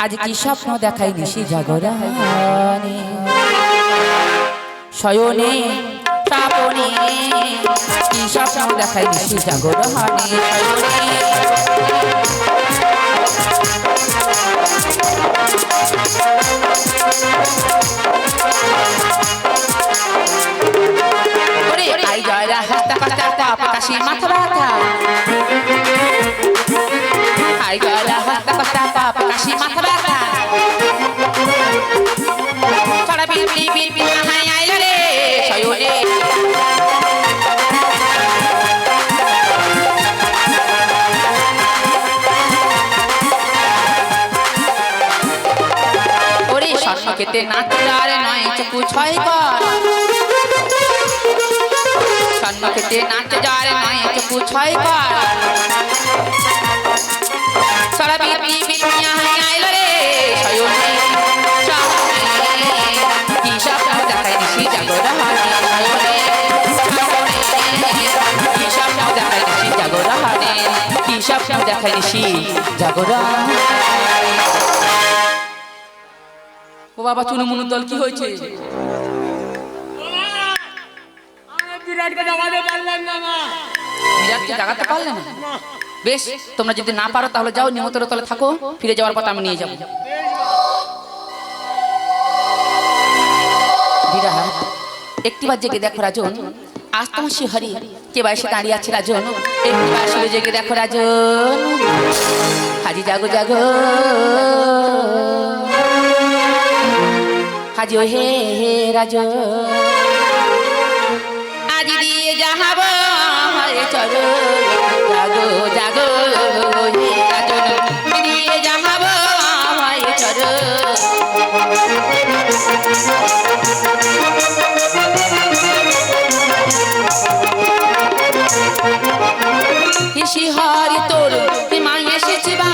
আজ কি স্বপ্ন দেখাই নিশি জাগরণে শয়নে স্বপনে কি স্বপ্ন দেখাই নিশি জাগরণে শয়নে আই জয়রা হাস্তা কাস্তা তাপ কাশি মাথা ব্যথা আই জয়রা হাস্তা কাস্তা তাপ কাশি মাথা ব্যথা ছড়া বিপি বিপি হাই আইলো রে শয়নে ওরে স্বর্ণকেতে নাচদার নয় চকু ছয় কর স্বর্ণকেতে নাচদার নয় চকু ছয় কর ছড়া বিপি বিপি হাই আইলো রে শয়নে কি স্বপ্ন দেখাই নিশি জাগরণে কি স্বপ্ন দেখাই নিশি জাগরণে কি স্বপ্ন দেখাই নিশি জাগরণে ও বাবা চুনুমুনুর দল কি হয়েছে বিরাটকে জাগাতে পারলেন না মা। বিরাটকে জাগাতে পারলে না বেশ তোমরা যদি না পারো তাহলে যাও নিমন্ত্রণ তলে থাকো ফিরে যাওয়ার পথ আমি নিয়ে যাবো বিরাট একটিবার জেগে দেখো রাজন আজ তোমার শিহরি কে এসে দাঁড়িয়ে আছে রাজন একটিবার শুধু জেগে দেখো রাজন হাজি জাগো জাগো হাজি ও হে হে রাজন আজি দিয়ে যাহাবো চলো জাগো জাগো হে রাজন দিয়ে যাহাবো চলো শিহরে তোর হিমায় এসেছে বা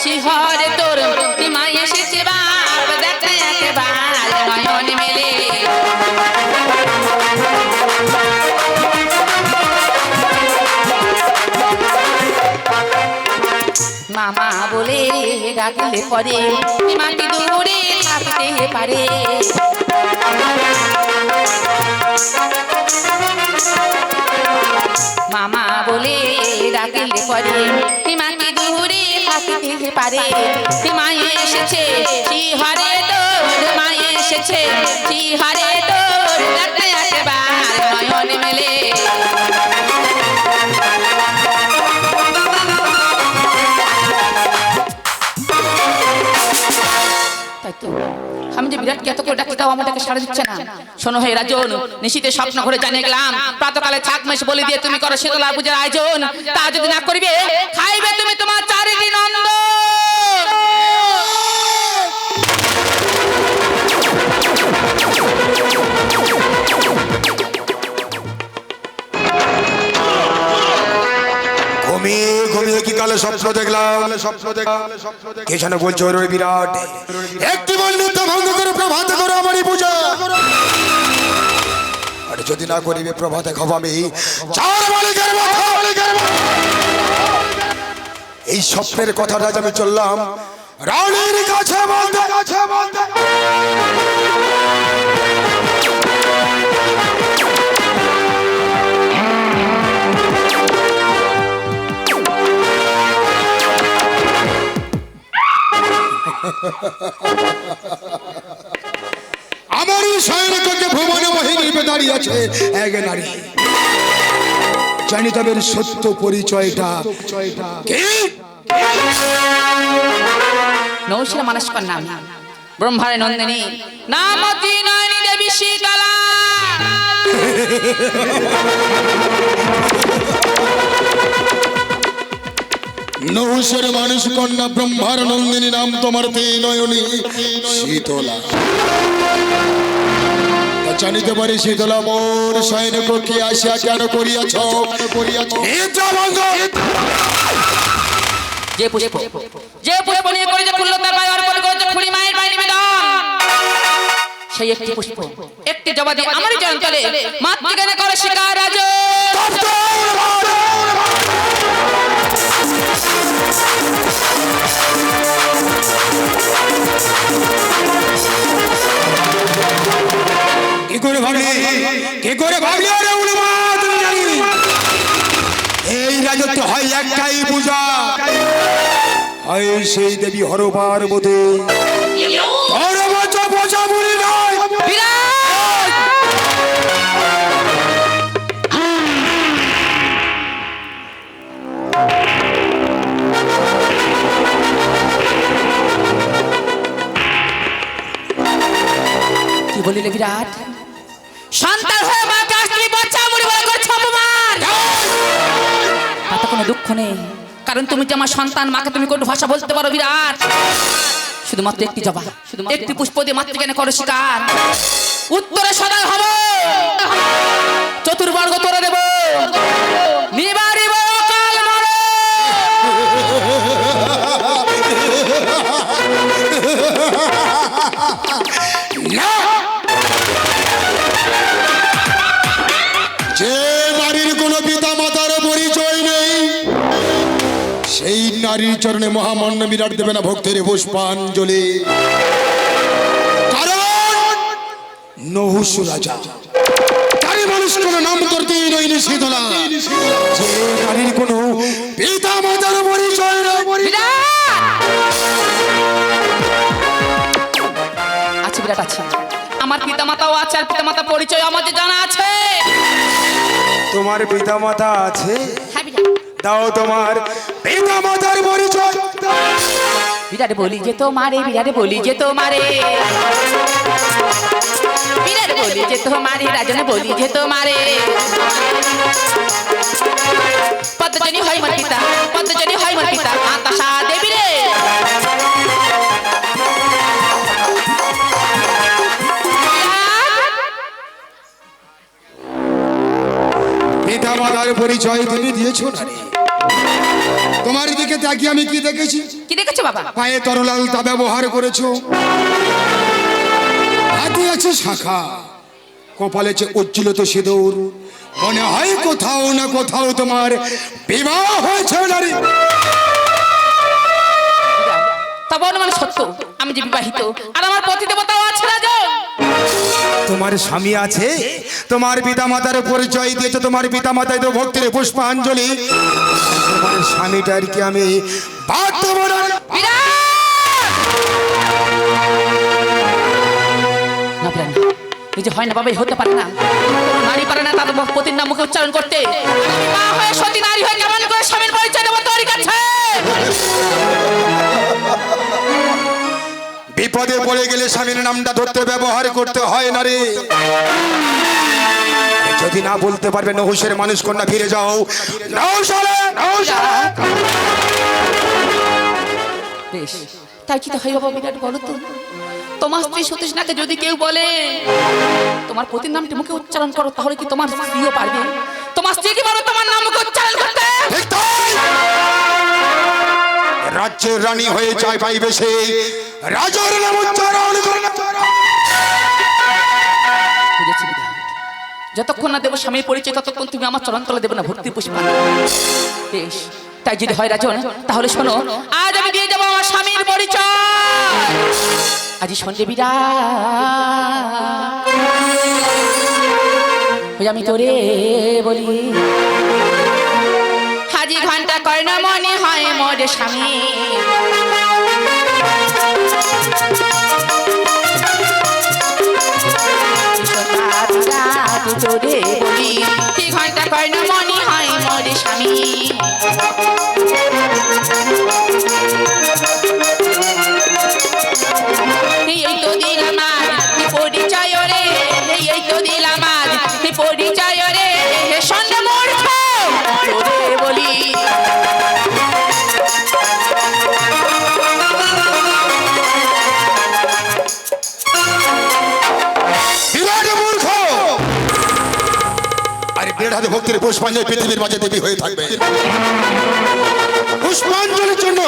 শিহরে তোর হিমায় এসেছে বা দেখতে একবার নয়ন মেলে মামা বলে ডাকলে পরে মাটি দূরে থাকতে পারে মামা বলে ডাকলে পরে মাটি দূরে থাকতে পারে মায়ে এসেছে শিহরে তোর মায়ে এসেছে শিহরে তোর দেখতে একবার নয়ন মেলে আমি যে বিরাটকে এত করে ডাকি তাও আমাদেরকে সাড়া দিচ্ছে না শোনো হে রাজন নিশীতে স্বপ্ন ঘরে জানিয়ে গেলাম প্রাতকালে ছাক মেশ বলে দিয়ে তুমি করো শীতলা পূজার আয়োজন তা যদি না করিবে খাইবে তুমি তোমার চারিদিন অন্ন ঘুমিয়ে ঘুমিয়ে কি কালে স্বপ্ন দেখলাম কে যেন বলছো ওই বিরাট একটি বন্ধুত্ব ভঙ্গ করে প্রভাতে করো আমারই পূজা আর যদি না করিবে প্রভাতে খাবো আমি চার মালিকের মাথা এই স্বপ্নের কথাটা আমি চললাম রানীর কাছে বলতে আমার শয়নকে ভুবনে মোহিনী রূপে দাঁড়িয়ে আছে এক নারী জানি তবে সত্য পরিচয়টা কি নৌশিলা মানসকর নাম ব্রহ্মার নন্দিনী নামতি নয়নী দেবী শীতলা নৌশের মানুষ কন্যা ব্রহ্মার নন্দিনী নাম তোমার নয়নী শীতলা জানিতে পারি শীতলা মোর সৈনিক কি আসিয়া কেন করিয়াছ যে পুষ্প নিয়ে করেছে কুল্লতার বাই অর্পণ করেছে খুড়ি মায়ের বাই নিবেদন সেই একটি পুষ্প একটি জবা দিয়ে আমারই চঞ্চলে মাতৃজ্ঞানে করে শিকার রাজ করে ভাবলি আরে উন্মাদ তুমি জানি এই রাজত্ব হয় একটাই পূজা হয় সেই দেবী হরবার বোধে হরবাচা পূজা বলি নয় কি বলিলে বিরাট? সন্তান হয়ে মাকে স্ত্রী বাচ্চা মুড়ি বলে করছো অপমান। তাতে কোনো দুঃখ নেই, কারণ তুমি যে আমার সন্তান, মাকে তুমি কোন ভাষা বলতে পারো বিরাট? শুধুমাত্র একটি জবা, একটি পুষ্প দিয়ে মাতৃজ্ঞানে করো শিকার। উত্তরে সদয় হব, চতুর্বর্গ তোরে দেব, নিবারিব অকাল মরণ। না, যে নারীর কোনো পিতা মাতার পরিচয় নেই সেই নারীর চরণে মহামান্য বিরাট দেবে না ভক্তের পুষ্পাঞ্জলি। কারণ নহুষ রাজা তারই মানুষ কোনো নাম করতেই নই নিষিদ্ধ না। যে নারীর কোনো পিতা মাতার পরিচয় নেই। আছে বিরাট আছে, আমার পিতা মাতাও আছে, আর পিতা মাতা পরিচয় আমাদের জানা আছে। তোমার পিতা মাতা আছে? হ্যাঁ বিরাট। দাও তোমার পিতা মাতার পরিচয়। বিরাট বলি যে তোমারে, বিরাট বলি যে তোমারে, বিরাট বলি যে তোমারে, রাজনে বলি যে তোমারে। পদ্মজনী হয় মোর পিতা, পদ্মজনী হয় মোর পিতা, আতাশা দেবী রে। পিতা মাতার পরিচয় তুমি দিয়েছো না রে। তোমার দিকে তাকিয়ে আমি কি দেখেছি? কি দেখেছো বাবা? পায়ে তরলালতা ব্যবহার করেছো, হাতে আছে শাখা, কপালে আছে উজ্জ্বলত সিঁদুর। মনে হয় কোথাও না কোথাও তোমার বিবাহ হয়েছে নারী। তবে অনুমান সত্য, আমি যে বিবাহিত, আর আমার পতি দেবতাও আছে রাজন। তোমার স্বামী আছে, তোমার পিতা মাতার পরিচয় দিয়েছো, তোমার পিতা মাতায় তো ভক্তির পুষ্পাঞ্জলি। তোমার স্বামীটার কি আমি বাদ দেবো না? না বিরাট, এই যে হয় না বাবা, এই হতে পারে না। কোনো নারী পারে না তাদের পতির নাম মুখে উচ্চারণ করতে। আমি মা হয়ে সতী নারী হয়ে কেমন করে স্বামীর পরিচয় দেবো তোর কাছে? বিপদে পড়ে গেলে স্বামীর নামটা ধরতে ব্যবহার করতে হয় না রে। যদি না বলতে পারবে নহুষের মানুষ কন্যা ফিরে যাও। বেশ, তাই কি তো হয় বাবা বিরাট, বলো তো? তোমার স্ত্রী সতীশনাকে যদি কেউ বলে তোমার পতির নামটি মুখে উচ্চারণ করো, তাহলে কি তোমার স্ত্রীও পারবে? তোমার স্ত্রী কি পারবে তোমার নাম মুখে উচ্চারণ করতে? রাজ্যের রানী হয়ে চাই পাইবে সে রাজার নাম উচ্চারণ করে না। বুঝেছি বিরাট, যতক্ষণ না দেবো স্বামীর পরিচয় ততক্ষণ তুমি আমার চরণ তলে দেবে না ভক্তি পুষ্পাঞ্জলি। বেশ, তাই যদি হয় রাজন, তাহলে শোনো, আজ আমি দিয়ে যাবো আমার স্বামীর পরিচয়। আজি সন্ধ্যে বিরাট আমি তোরে বলি, হাজি ঘন্টা কর্ণ মনে হয় মোর স্বামী। তোরে বলি, কি ঘন্টা কর্ণ মনে হয় মোর স্বামী। এই তো দিলাম পরিচয় রে, এই তো দিলাম পরিচয় রে, সন্ধ্যে মূর্খ তোরে বলি। হাতে ভক্তির পুষ্পাঞ্জলি পৃথিবীর মাঝে দেবী হয়ে থাকবে। পুষ্পাঞ্জলির জন্য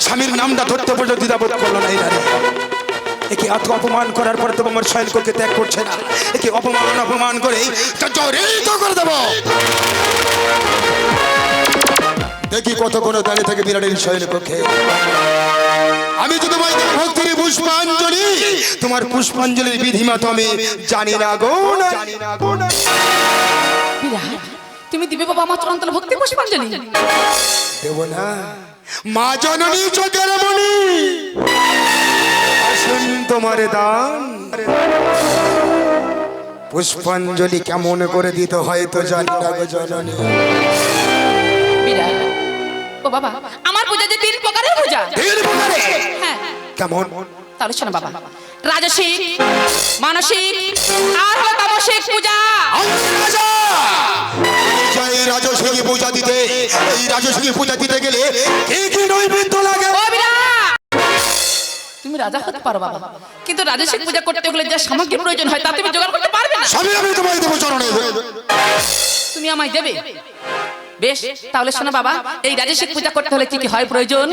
স্বামীর নামটা ধরতে পর্যন্ত দ্বিধাবোধ করলো না এই নারী। একে এত অপমান করার পর তোমার শয়ন করতে ত্যাগ করছে না। একে অপমান করে জড়িত করে দেব। দেখি কত কোনো দাঁড়িয়ে থাকে বিরাটের শয়নের পক্ষে। আমি যদি ভক্তির পুষ্পাঞ্জলি, তোমার পুষ্পাঞ্জলির বিধিমা তো আমি জানি না গো, জানি না গো। বিরাট, তুমি দিবে বাবা আমার চরণ তলে ভক্তি পুষ্পাঞ্জলি? দেব না, মা জননী চোখের মণি, আসুন তোমার দান। পুষ্পাঞ্জলি কেমন করে দিতে হয় তো জানি না গো জননী। বিরাট, ও বাবা, আমার পূজা যে 3 প্রকারের পূজা। 3 প্রকারে? হ্যাঁ। কেমন? তাহলে শোনো বাবা, রাজসিক, মানসিক আর হলো তামসিক পূজা। এই রাজস্বী পূজা দিতে, এই রাজস্বী পূজা দিতে গেলে কি কি নৈবেদ্য লাগে? ও বিরাট, তুমি রাজা হতে পারো বাবা, কিন্তু রাজসিক পূজা করতে হলে যে সামগ্রী প্রয়োজন হয় তা তুমি জোগাড় করতে পারবে না। সবই আমি তোমায় দেবো চরণে। তুমি আমায় দেবে? বেশ, তাহলে শোনো বাবা, এই রাজসিক পূজা করতে হলে কি কি হয় প্রয়োজন?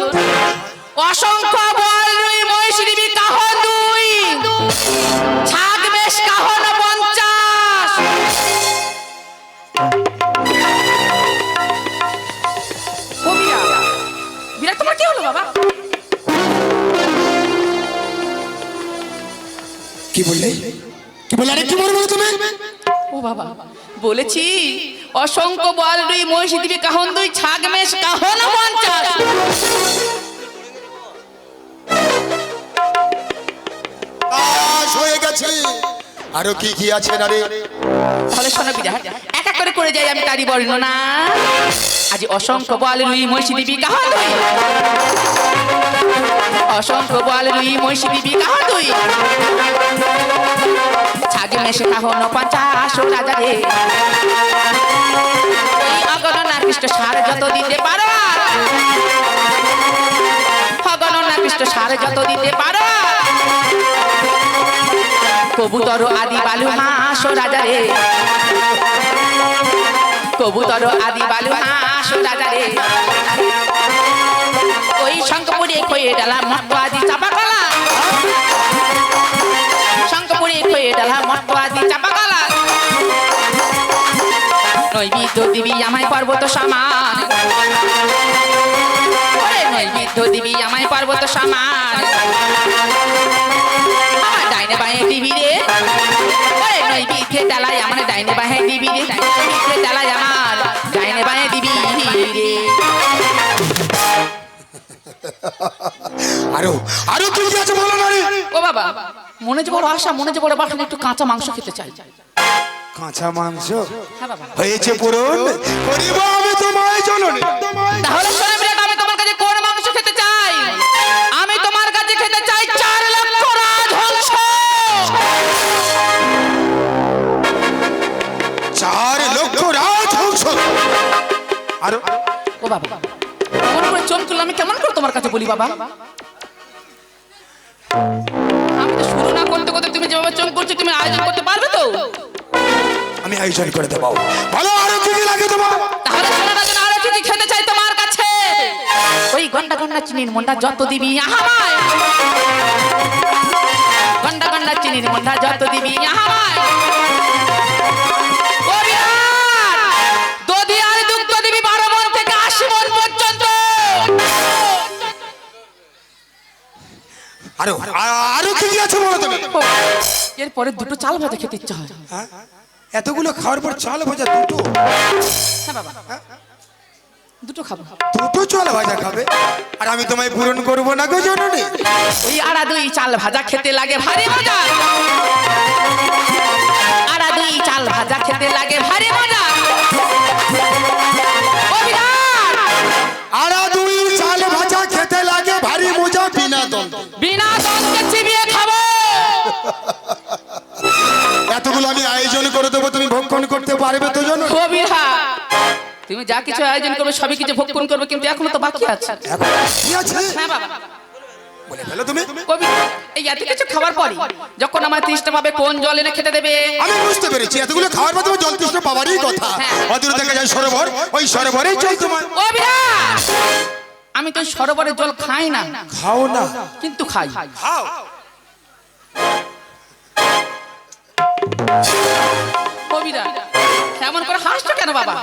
অসংখ্য বল রুই মহিষী দেবী কাহন 2, ছাগ বেশ কাহন 50। ও বিরাট, বিরাট তোমার কি হলো বাবা? কি বললে? কি বললে? আরে কি বলবো তুমি? ও বাবা, বলেছি অসংখ্য বল রুই মহিষী দেবী কাহন 2, ছাগ বেশ কাহন 50। হয়ে গেছে, আরো কি কি আছে না রে? তাহলে শোনো বিরাট, এক এক করে যাই আমি তারই বর্ণনা। আজ অসংখ্য বল রুই মহিষী দেবী কাহন 2, অসংখ্য বল রুই মহিষী দেবী কাহন 2, ছাগে মেশে কাহন 50 ও রাজা রে। এই অগণনা কৃষ্ণ সার যত দিতে পারো, অগণনা কৃষ্ণ সার যত দিতে পারো, কবুতর আদি বালু হাঁস ও রাজা রে, কবুতর আদি বালু হাঁস ও রাজা রে। ওই শঙ্কপুরে খয়ে ডালা মট্ট আদি চাপা গলা, শঙ্কপুরে খয়ে ডালা মট্ট আদি চাপা গলা। নৈবেদ্য দিবি আমায় পর্বত সমান, নৈবেদ্য দিবি আমায় পর্বত সমান। আমার ডাইনে বাঁয়ে দিবি রে, ওরে নৈবেদ্যে ডালায় আমার ডাইনে বাঁয়ে দিবি রে, নৈবেদ্যে ডালায় আমার ডাইনে বাঁয়ে দিবি রে। আরো আরো কি কি আছে বলো না রে? ও বাবা, মনে যে বড় আশা, মনে যে বড় বাসনা, একটু কাঁচা মাংস খেতে চাই। কাঁচা মাংস হ্যাঁ বাবা। হয়েছে পূরণ, করিব আমি তোমায় জননী। তাহলে শোনো বিরাট, আমি তোমার কাছে কোন মাংস খেতে চাই? আমি তোমার কাছে খেতে চাই 4 লক্ষ রাজহংস। 4 লক্ষ রাজহংস। আরো ও বাবা, কেমন করে চমকুল আমি কেমন করে তোমার কাছে বলি বাবা? আমি তো শুরু না করতে করতে তুমি যেভাবে চমক করছো, তুমি আয়োজন করতে পারবে তো? আমি আয়োজন করে দেবো। ভালো, আরো কি কি লাগে তোমার? তাহলে শোনো না, আরো কি কি খেতে চাই তোমার কাছে? ওই গন্ডা গন্ডা চিনির মন্ডা যত দিবি আহামায়, গন্ডা গন্ডা চিনির মন্ডা যত দিবি আহামায়। ও বিরাট, দধি আর দুগ্ধ দিবি 12 মণ থেকে 80 মণ পর্যন্ত। আরো আরো কি কি আছে বলো তুমি? এরপরে 2টো চাল ভাজা খেতে ইচ্ছা হয়। হ্যাঁ? এতগুলো খাওয়ার পর চাল ভাজা 2টো? হ্যাঁ বাবা, 2টো খাবো। 2টো চাল ভাজা খাবে? আর আমি তোমায় পূরণ করবো না গো জননী। ওই আড়া 2 চাল ভাজা খেতে লাগে ভারী মজা, আড়া 2 চাল ভাজা খেতে লাগে ভারী মজা। ও বিরাট, আড়া 2 চাল ভাজা খেতে লাগে ভারী মজা, বিনা দ্বন্দ্ব। বিনা দ্বন্দ্বে চিবিয়ে খাবো। এতগুলো আমি আয়োজন করে দেবো, তুমি ভক্ষণ করতে পারবে তো জননী? ও বিরাট, তুমি যা কিছু আয়োজন করবে সবই কিছু ভক্ষণ করবে, কিন্তু এখনো তো বাকি আছে। এখন কি আছে হ্যাঁ বাবা, বলে ফেলো তুমি। কবি এই এত কিছু খাবার পরে যখন আমার তৃষ্ণা পাবে, কোন জল এনে খেতে দেবে? আমি বুঝতে পেরেছি, এতগুলো খাওয়ার পর তোমার জল তৃষ্ণা পাওয়ারই কথা। অদূরে দেখা যায় সরোবর, ওই সরোবরেই চল তোমার। ও বিরাট, আমি তো সরোবরের জল খাই না। খাও না? কিন্তু খাই। খাও। ও বিরাট, এমন করে হাসছো কেন বাবা?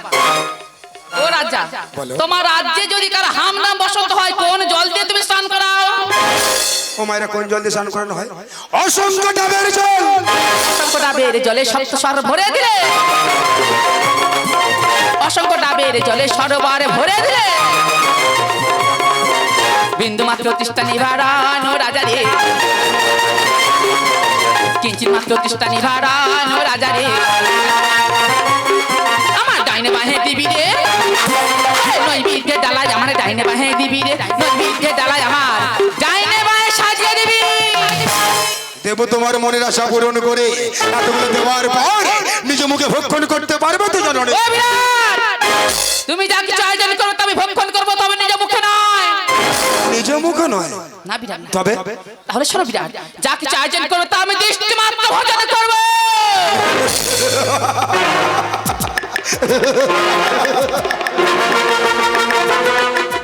ও রাজা, বলো। তোমার রাজ্যে যদি কার হামনাম বসন্ত হয় কোন জল দিয়ে তুমি স্নান করাও? ও মায়েরা কোন জল দিয়ে স্নান করানো হয়? অসংখ্য ডাবের জল। অসংখ্য ডাবের জলে সপ্ত সর ভরে দিলে, অসংখ্য ডাবের জলে সরোবরে ভরে দিলে, বিন্দু মাত্র তৃষ্ণা নিবারণ রাজা রে, কিঞ্চিত মাত্র তৃষ্ণা নিবারণ রাজা রে, আমার ডাইনে বাহে দিবি রে, নৈবিদ্যে ডালায় আমার ডাইনে বাহে দিবি রে, নৈবিদ্যে ডালায় আমার ডাইনে বাহে সাজিয়ে দিবি। দেব তোমার মনের আশা পূরণ করে, এতগুলো দেওয়ার পর নিজ মুখে ভক্ষণ করতে পারবে তো জননী? ও বিরাট, তুমি যা কিছু আয়োজন করো তবে ভক্ষণ করবো, তবে নিজ মুখে নয়। নিজ মুখে নয় না বিরাট না। তবে তাহলে শোনো বিরাট, যা কিছু আয়োজন করবো তা আমি দৃষ্টি মাত্র ভোজন করবো।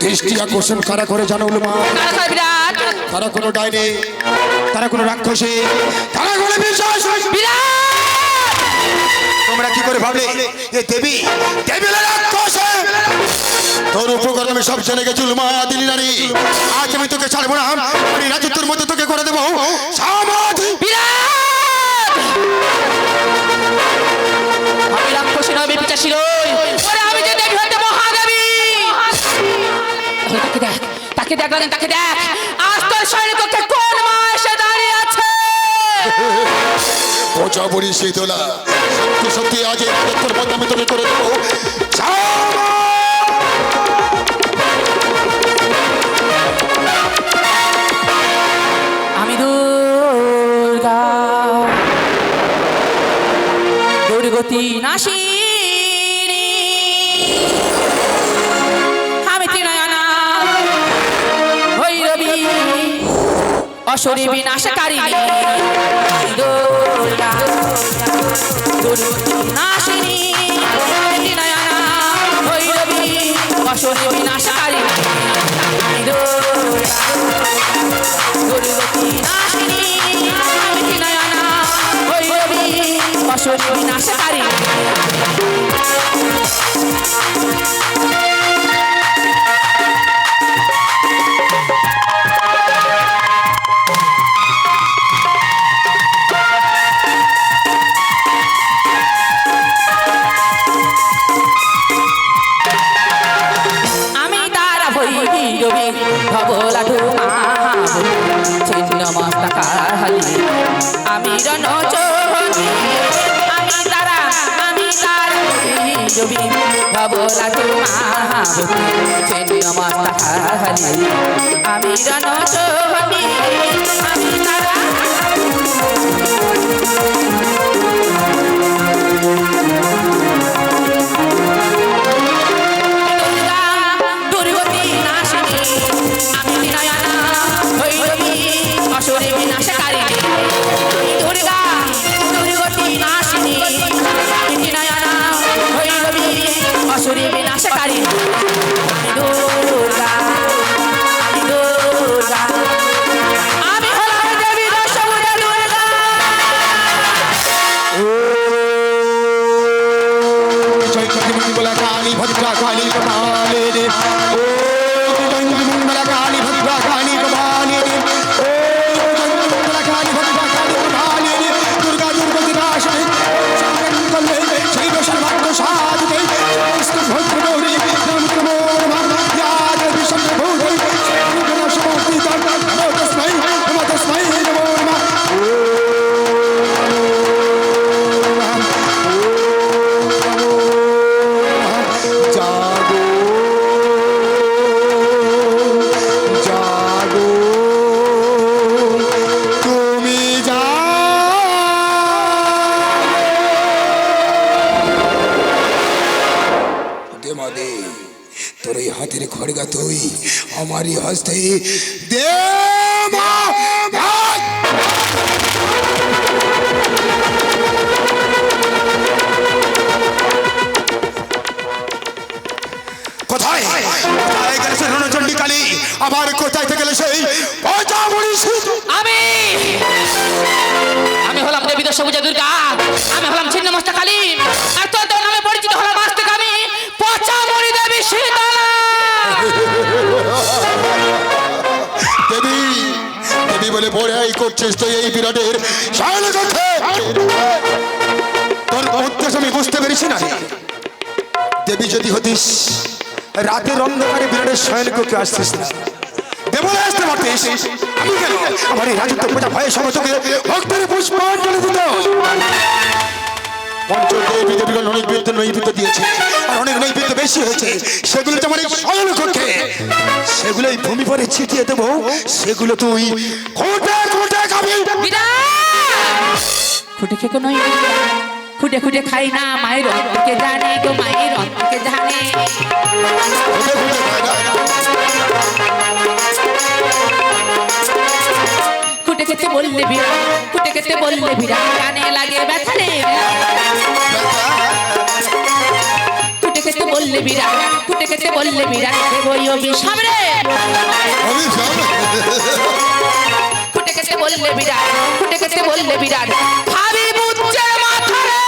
দৃষ্টি আকর্ষণ কারা করে জানো মা? কারা করে বিরাট? তারা কোনো ডাইনি, তারা কোনো রাক্ষসী, তারা কোনো বিশ্বাস। বিরাট, তোমরা কি করে ভাবলে এ দেবী দেবী না রাক্ষস? তোর উপকার আমি সব জেনে গেছি মা দিনী নারী। আজ আমি তোকে ছাড়বো না, আমি রাজত্বের মধ্যে তোকে করে দেবো সমাধি। বিরাট, আমি রাক্ষসী নয়, আমি পিচাসী নই। ওরে আমি যে দেবী হতে মহাদেবী। তাহলে তাকে দেখ, তাকে দেখ রাজন, তাকে দেখ। আজ তোর সৈনিককে কোন মা এসে দাঁড়িয়ে আছে? প্রজাপরি শীতলা, সত্যি সত্যি আজ এই রাজত্বের মধ্যে আমি তোকে করে দেবো সমাধি। আমি দুর্গা, দুর্গতি নাশিনী, আমি ত্রিনয়না ভৈরবী, অসুরী বিনাশকারিণী। আমি দুর্গা, দুর্গতি নাশিনী, আমি ত্রিনয়না ভৈরবী, অসুরী বিনাশকারিণী। আমি দুর্গা, দুর্গতি নাশিনী, আমি ত্রিনয়না ভৈরবী, অসুরী বিনাশকারিণী। আমি তারা ভৈরবী ভবলাঠু ছিন্ন মস্তকালি, আমি রণচোহনী, আমি তারা ভৈরবী ভবলাঠু ছিন্ন মস্তকালি, আমি রণচোহনী, আমি তারা। দুর্গতি নাশিনী, আমি ত্রিনয়না ভৈরবী, অসুরী বিনাশকারিণী। দুর্গা, দুর্গতি নাশিনী, আমি ত্রিনয়না ভৈরবী, অসুরী বিনাশকারিণী। আমি দুর্গা, আমি দুর্গা, আমি হলাম দেবী দশভুজা দুর্গা। মঙ্গলা কালী ভদ্রা কালী কপালে রে, ও মঙ্গলা কালী ভদ্রা কালী কপালে রে, ও মঙ্গলা কালী ভদ্রা কালী কপালে রে, দুর্গা দুর্গতি নাশিনী, সর্বমঙ্গলে শিব সর্বাঙ্গ সাধিতে, সমস্ত ভদ্র গৌরী নমো নমঃ, ইয়া দেবী সর্বভূতে সর্বগুণ সমন্বিতা, নমো তস্मै নমো নমঃ। জাগো জাগো তুমি দে মা দে, তোর এই হাতের খড়গা তুই আমারই হস্তে দে মা। কোথায় কোথায় গেছে রণচণ্ডী কালী? আবার কোথায় থেকে গেলে সেই প্রজাপতি শীতলা? আমি হলাম দেবী দশভুজা দুর্গা, আমি হলাম ছিন্ন মস্তকালী, আর তোর নামে পরিচিত হলাম আজ থেকে আমি পচামণি দেবী। বড়াই করছিস তুই এই বিরাটের সায়ন কক্ষে? তোর উদ্দেশ্য আমি বুঝতে পেরেছি না। দেবী যদি হতিস রাতের অন্ধকারে বিরাটের শয়ন কক্ষে আসছিস না, দেবলে আসতে পারতিস। আমি কেন আমার এই রাজত্ব পূজা ভয়ে সঙ্গে তোকে ভক্তের পুষ্পাঞ্জলি দিত। পঞ্চদেবী দেবীগণ অনেক নৈবেদ্য দিয়েছে, আর অনেক নৈবেদ্য বেশি হয়েছে। সেগুলো তো আমার এই শয়ন কক্ষে, সেগুলো এই ভূমি পরে ছিটিয়ে দেবো। সেগুলো তুই খোঁটে খোঁটে খাবি। খুঁটে খেকো নয়, খুঁটে খুঁটে খাই না, মায়ের অন্তকে জানে গো, মায়ের অন্তকে জানে। খোঁটে খোঁটে খাই না। খুঁটে খেতে বললে বিরাট, খুঁটে খেতে বললে বিরাট, কানে লাগে ব্যথা রে। খুঁটে খেতে বললে বিরাট, খুঁটে খেতে বললে বিরাট, দেবই অভিশাপ রে। খুঁটে খেতে বললে বিরাট, খুঁটে খেতে বললে বিরাট, খাবি বুচ্চের মাথা রে।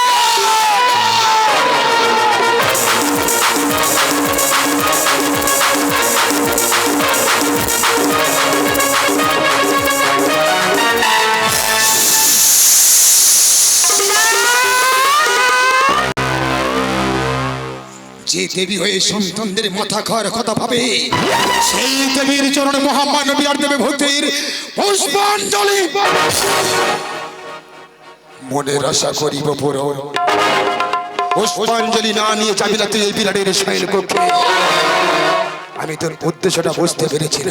যে দেবী হয়ে সন্তানদের মাথা খাওয়ার কথা ভাবে, সেই দেবীর চরণে মহামান্য বিরাট দেবে ভক্তির পুষ্পাঞ্জলি। মনের আশা করিব পূরণ, পুষ্পাঞ্জলি না নিয়ে যাবি না তুই এই বিরাটের শয়ন কক্ষে। আমি তোর উদ্দেশ্যটা বুঝতে পেরেছি।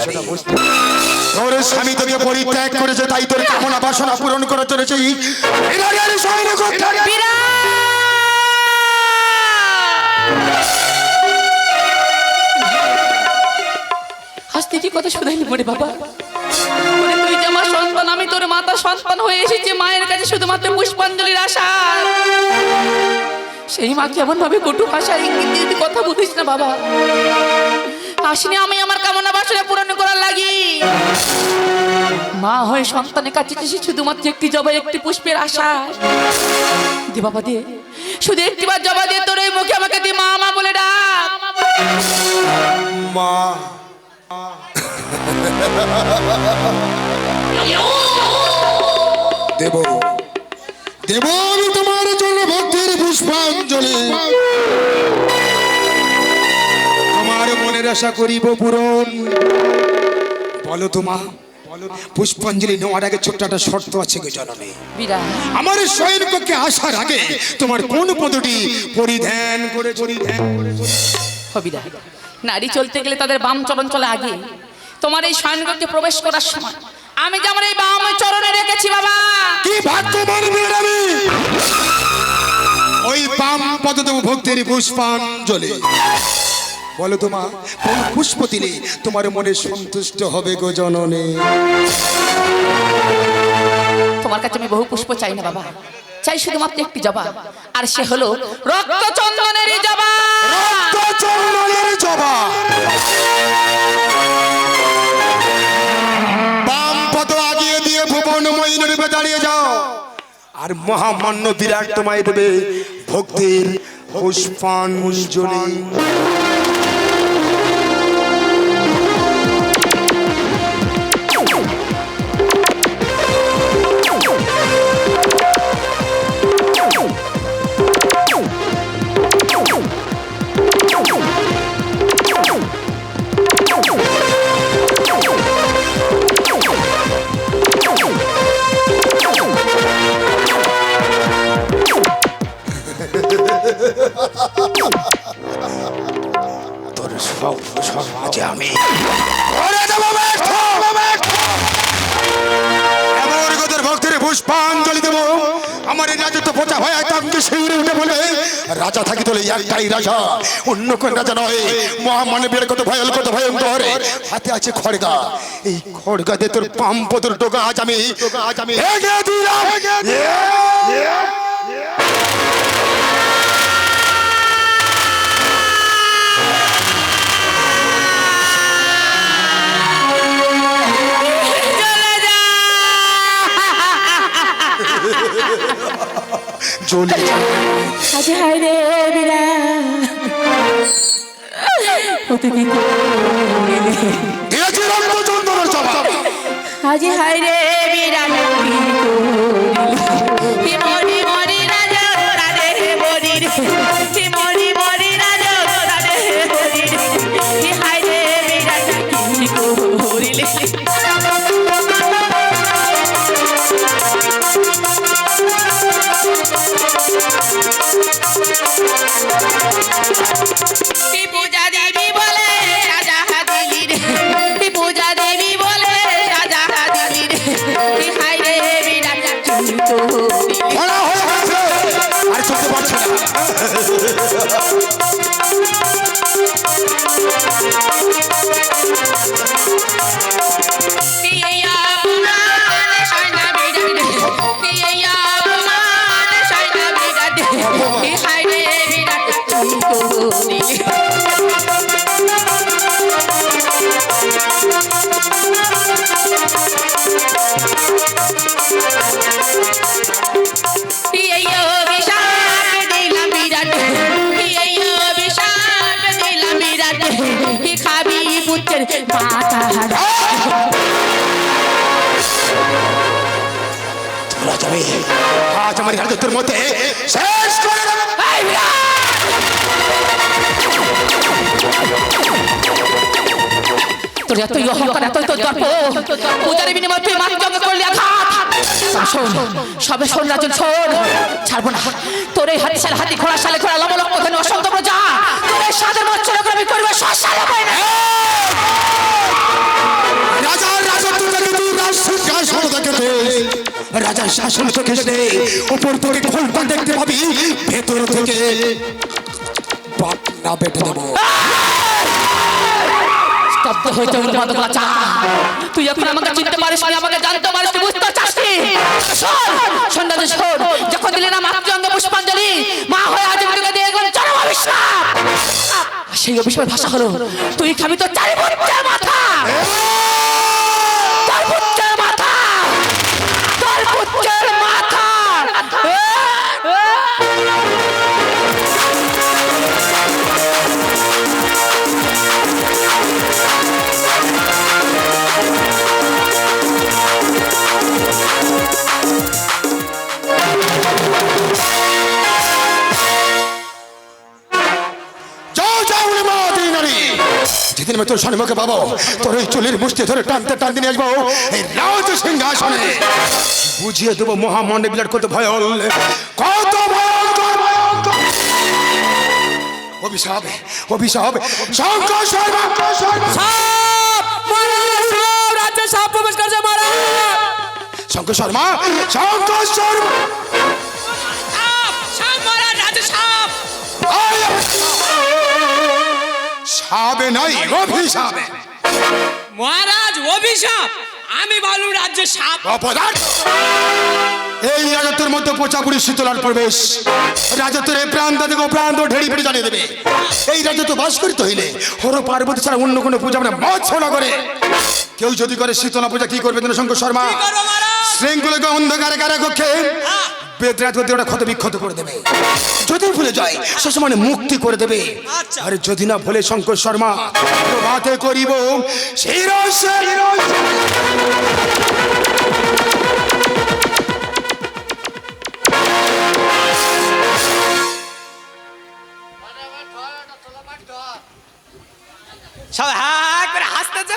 তোর স্বামী তোকে পরিত্যাগ করেছে, তাই তোর কামনা বাসনা পূরণ করে চলেছে এই বিরাটের শয়ন কক্ষে। হাসতে কি কথা শুধাইলি মরে বাবা? বলে তুই যে আমার সন্তান, আমি তোর মাতা সন্তান হয়ে এসেছি মায়ের কাছে শুধুমাত্র পুষ্পাঞ্জলির আশা। সেই মা কেমন ভাবে কটু ভাষা ইঙ্গিত দিয়ে তুই কথা বলিস না বাবা। আসিনি আমি আমার কামনা বাসনা পূরণ করার লাগি। মা হয়ে সন্তানের কাছে এসেছি শুধুমাত্র একটি জবা, একটি পুষ্পের আশা। দে বাবা দে, শুধু একটিবার জবা দিয়ে তোর এই মুখে আমাকে দিয়ে মা মা বলে ডাক। মা দেব দেব আমি তোমার জন্য ভক্তির পুষ্পাঞ্জলি। তোমার মনের আশা করিব পূরণ। বলো তোমা, পুষ্পাঞ্জলি নেওয়ার আগে ছোট্ট একটা শর্ত আছে গো জননী। আমার শয়ন কক্ষে আসার আগে তোমার কোন পদটি পরিধান করে হবিরা, নারী চলতে গেলে তাদের বাম চরণ চলে আগে। তোমার এই শয়নকক্ষে প্রবেশ করার সময় আমি যেমন এই বাম চরণে রেখেছি বাবা। কি ভাগ্যবান আমি, ওই বাম পদ দেব ভক্তির পুষ্পাঞ্জলি। বলো তোমা, কোন পুষ্প দিলে তোমার মনে সন্তুষ্ট হবে গো জননী? তোমার কাছে আমি বহু পুষ্প চাই না বাবা, চাই শুধুমাত্র একটি জবা, আর সে হলো রক্ত চন্দনের জবা। রক্ত চন্দনের জবা। বাম পদ আগিয়ে দিয়ে ভুবনময়ী রূপে দাঁড়িয়ে যাও, আর মহামান্য বিরাট তোমায় দেবে ভক্তির পুষ্পাঞ্জলি। তোর সব সমাজে আমি ভক্তের পুষ্পাঞ্জলি দেব। আমার এই রাজত্ব পচা হয়ে আতঙ্কে শিউরে উঠে বলে, রাজা থাকি তোলে একটাই রাজা, অন্য কোন রাজা নয়। মহামানবের কত ভয়াল, কত ভয়ঙ্কর। হাতে আছে খড়গা, এই খড়গাতে তোর পাম পদর টোকা আজ আমি ভেঙে দিলাম। আজ হায় রে বিরা, আজ হায় রে বলা হয়ে গেছে আর শুনতে পাচ্ছি না। খাবি পুত্রের মাথা তোরা যাবে আজ আমার রাজত্বের মধ্যে শেষ করে দেব। তোর এতই অহংকার এতই তোর দর্প পূজার বিনিময়ে তুই মাথা জঙ্গ করলি আঘাত। শোন সবে শোন রাজন শোন ছাড়বো না তোর এই হাতি শালে হাতি ঘোড়া শালে ঘোড়া লবলক ওখানে অসন্ত প্রজা তোর এই সাদের মচ্ছর আমি করবো শ্মশানে পাই না। রাজার রাজত্ব থেকে তুই রাজসিংহাসন দেখেছে রাজার শাসন চোখে সে উপর থেকে খোলটা দেখতে পাবি ভেতর থেকে পাটনা বেটে দেবো। স্তব্ধ হয়েছে উন্মাদকলা চা তুই এখন আমাকে চিনতে পারিস না আমাকে জানতে পারিস তুই বুঝতে চাসনি। শোন সন্ধ্যা শোন যখন দিলি না মাতৃ অঙ্গে পুষ্পাঞ্জলি মা হয়ে আজ তোকে দিয়ে গেল চরম অভিশাপ। সেই অভিশাপের ভাষা হলো তুই খাবি তোর চারি পুত্রের মাথা তোর পুত্রের মাথা তোর পুত্রের মাথা। যেদিন আমি তোর সম্মুখে পাবো তোর ওই চুলের মুষ্টি ধরে টানতে টানতে নিয়ে আসবো এই রাজ সিংহাসনে বুঝিয়ে দেবো মহামণ্ডে বিরাট কত ভয় কত অভিশাপ অভিশাপ শঙ্কর শর্মা রাজ্যে সাপ প্রবেশ করছে মারা শঙ্কর শর্মা শঙ্কর শর্মা সাপ মারা রাজ্যে সাপ সাবে নাই অভিশাপে মহারাজ অভিশাপ আমি বলুন রাজ্যে সাপ অপরাধ এই রাজত্বের মধ্যে পোচাপুরি শীতলার প্রবেশ রাজত্বের এই প্রান্ত থেকে প্রান্ত ঢেড়ি ফেড়ে জানিয়ে দেবে এই রাজত্ব বাস করিতে হইলে হর পার্বতী ছাড়া অন্য কোনো পূজা মানে মত ছোড়া করে কেউ যদি করে শীতলা পূজা কি করবে শঙ্কর শর্মা শৃঙ্খলাকে অন্ধকারে কারা কক্ষে বেদরাত ওটা ক্ষত বিক্ষত করে দেবে যদি ভুলে যায় সে সময় মুক্তি করে দেবে আর যদি না ভুলে শঙ্কর শর্মা প্রভাতে করিব সব হ্যাঁ করে হাসতেছে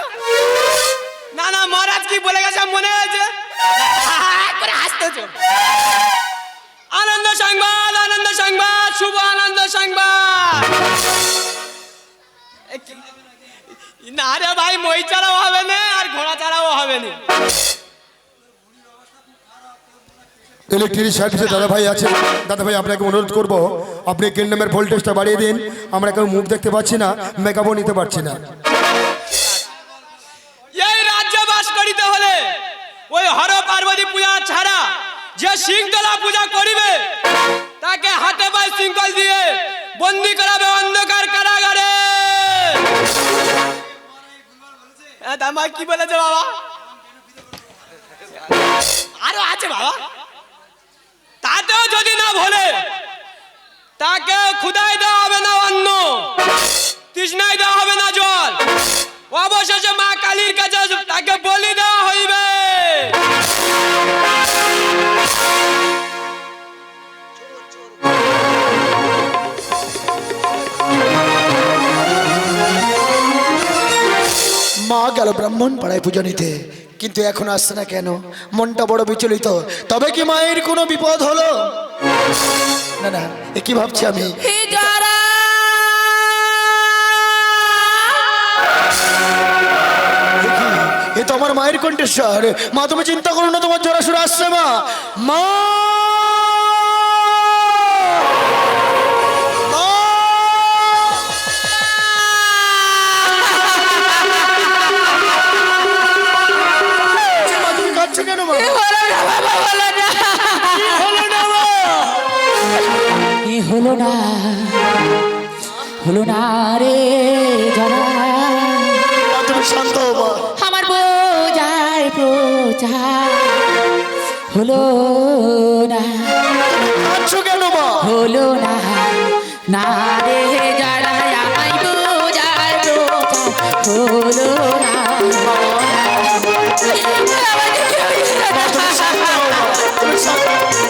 না না মহারাজ কি বলে গেছে মনে হয়েছে হ্যাঁ করে হাসতেছে আনন্দ সংবাদ শুভ আনন্দ সংবাদ না রে ভাই মই ছাড়াও হবে না আর ঘোড়া ছাড়াও হবে না ইলেকট্রিক সার্ভিসে দাদা ভাই আছে দাদা ভাই আপনাকে অনুরোধ করব আপনি কিন্ডমের ভোল্টেজটা বাড়িয়ে দিন আমরা কেউ মুখ দেখতে পাচ্ছি না মেকআপও নিতে পারছি না এই রাজ্যে বাস করিতে হলে ওই হর পার্বতী পূজা ছাড়া যে শৃঙ্খলা পূজা করিবে তাকে হাতে পায়ে শৃঙ্খল দিয়ে বন্দী করাবে অন্ধকার কারাগারে দামা কি বলেছে বাবা আরো আছে বাবা তাতেও যদি না ভোলে তাকে ক্ষুধায় দেওয়া হবে না অন্ন তৃষ্ণায় দেওয়া হবে না জল অবশেষে মা কালীর কাছে তাকে বলি দেওয়া হইবে মা গেল ব্রাহ্মণ পাড়ায় পুজো নিতে কিন্তু এখন আসছে না কেন মনটা বড় বিচলিত তবে কি মায়ের কোনো বিপদ হলো না না এ কি ভাবছি আমি এ তো আমার মায়ের কণ্ঠস্বর। মা তুমি চিন্তা করো না, তোমার জোড়া সুরে আসছে মা। মা মা, তুমি কাঁদছো কেন মা? হলো না বাবা, হলো না। হলো না মা? এ হলো না, হলো না রে যারা। মা, তুমি শান্ত হও মা। আমার বোঝায় প্রচার হলো না, কাঁদছো কেন মা? হলো না, না রে যারা আমায় বোঝায় প্রচার হলো না। তুমি শান্ত হও।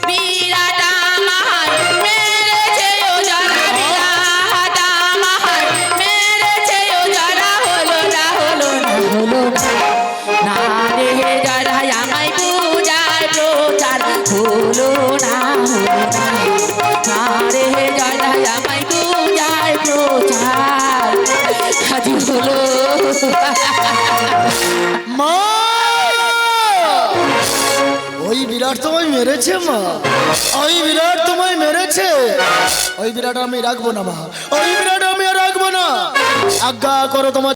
বিরাট আমায় মেরেছে ও যারা, বিরাট আমায় মেরেছে ও যারা। হলো না, হলো না, হলো না, না রে যারা আমায় পূজায় প্রচার হলো না, হলো না, না রে যারা আমায় পূজায় প্রচার আজ হলো। মা, ওই বিরাট তোমায় মেরেছে মা, ওই বিরাট তোমায় মেরেছে। ওই বিরাট আমি রাখবো না মা, ওই বিরাট আমি আর রাখবো না। আজ্ঞা করো তোমার